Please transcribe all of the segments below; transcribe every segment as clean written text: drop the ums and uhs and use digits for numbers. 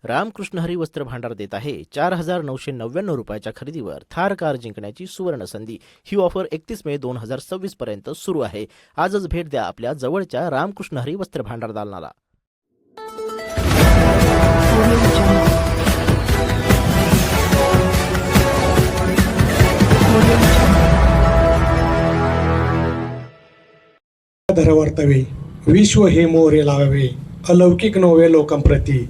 रामकृष्ण हरी वस्त्र भांडार देत आहे 4,999 रुपयाच्या खरेदीवर थार कार जिंकण्याची सुवर्ण संधी। ही ऑफर 31 मे 2026 पर्यंत सुरू आहे। आजच भेट द्या आपल्या जवळच्या रामकृष्ण हरी वस्त्र भांडार दालनाला। धरवर्तवे विश्व हे मोरे लावावे, अलौकिक नव्हे लोकांप्रती।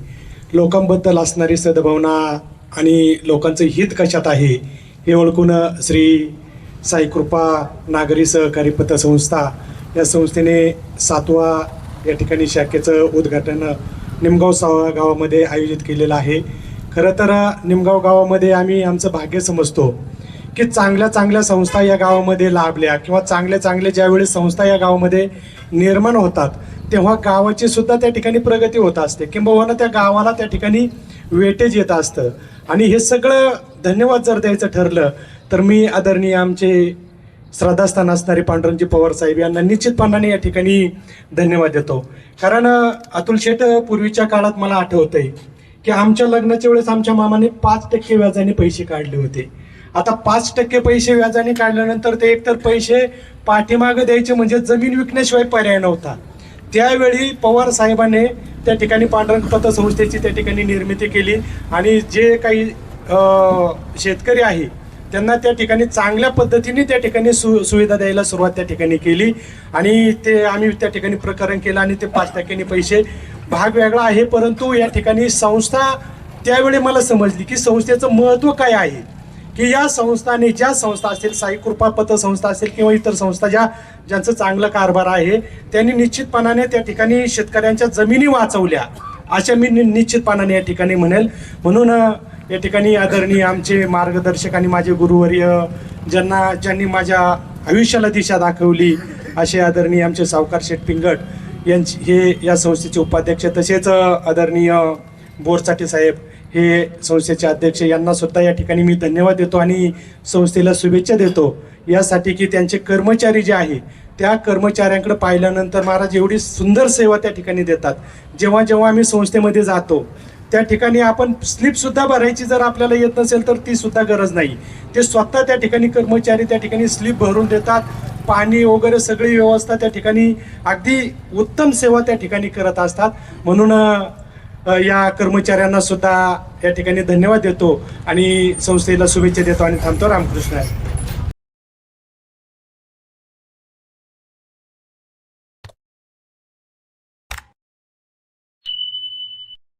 लोकांबद्दल असणारी सद्भावना आणि लोकांचं हित कशात आहे हे ओळखून श्री साईकृपा नागरी सहकारी पतसंस्था या संस्थेने 7वा या ठिकाणी शाखेचं उद्घाटन निमगाव गावामध्ये आयोजित केलेलं आहे। खरं तर निमगाव गावामध्ये आम्ही आमचं भाग्य समजतो की चांगल्या चांगल्या संस्था या गावामध्ये लाभल्या किंवा चांगल्या ज्यावेळेस संस्था या गावामध्ये निर्माण होतात तेव्हा गावाची सुद्धा त्या ठिकाणी प्रगती होत असते, किंबहुना त्या गावाला त्या ठिकाणी वेटेज येत असतं। आणि हे सगळं धन्यवाद जर द्यायचं ठरलं तर मी आदरणीय आमचे श्रद्धास्थान असणारे पांडुरंगजी पवार साहेब यांना निश्चितपणाने या ठिकाणी धन्यवाद देतो। कारण अतुल शेठ पूर्वीच्या काळात मला आठवतंय की आमच्या लग्नाच्या वेळेस आमच्या मामाने 5% व्याजाने पैसे काढले होते। आता 5% पैसे व्याजाने काढल्यानंतर ते एकतर पैसे पाठीमागे द्यायचे म्हणजे जमीन विकण्याशिवाय पर्याय नव्हता। त्यावेळी पवार साहेबांनी त्या ठिकाणी पांडुरंग पतसंस्थेची त्या ठिकाणी निर्मिती केली आणि जे काही शेतकरी आहे त्यांना त्या ठिकाणी चांगल्या पद्धतीने त्या ठिकाणी सुविधा द्यायला सुरुवात त्या ठिकाणी केली आणि ते आम्ही त्या ठिकाणी प्रकरण केलं आणि ते 5% पैसे भाग वेगळा आहे। परंतु या ठिकाणी संस्था त्यावेळी मला समजली की संस्थेचं महत्त्व काय आहे, की या संस्थाने ज्या संस्था असतील, साईकृपा पतसंस्था असेल किंवा इतर संस्था ज्यांचं चांगलं कारभार आहे त्यांनी निश्चितपणाने त्या ठिकाणी शेतकऱ्यांच्या जमिनी वाचवल्या अशा मी निश्चितपणाने या ठिकाणी म्हणेल। म्हणून या ठिकाणी आदरणीय आमचे मार्गदर्शक आणि माझे गुरुवर्य ज्यांनी माझ्या आयुष्याला दिशा दाखवली असे आदरणीय आमचे सावकार शेठ पिंगट यांचे हे या संस्थेचे उपाध्यक्ष, तसेच आदरणीय बोरचाटे साहेब हे संस्थेचे अध्यक्ष, यांना सुद्धा या ठिकाणी मी धन्यवाद देतो आणि संस्थेला शुभेच्छा देतो यासाठी की त्यांचे कर्मचारी जे आहे त्या कर्मचाऱ्यांकडे पाहिल्यानंतर महाराज एवढी सुंदर सेवा त्या ठिकाणी देतात। जेव्हा जेव्हा आम्ही संस्थेमध्ये जातो त्या ठिकाणी आपण स्लिपसुद्धा भरायची जर आपल्याला येत नसेल तर ती सुद्धा गरज नाही, ते स्वतः त्या ठिकाणी कर्मचारी त्या ठिकाणी स्लिप भरून देतात। पाणी वगैरे सगळी व्यवस्था त्या ठिकाणी अगदी उत्तम सेवा त्या ठिकाणी करत असतात। म्हणून या कर्मचाऱ्यांना सुद्धा या ठिकाणी धन्यवाद देतो आणि संस्थेला शुभेच्छा देतो आणि थांबतो। रामकृष्ण।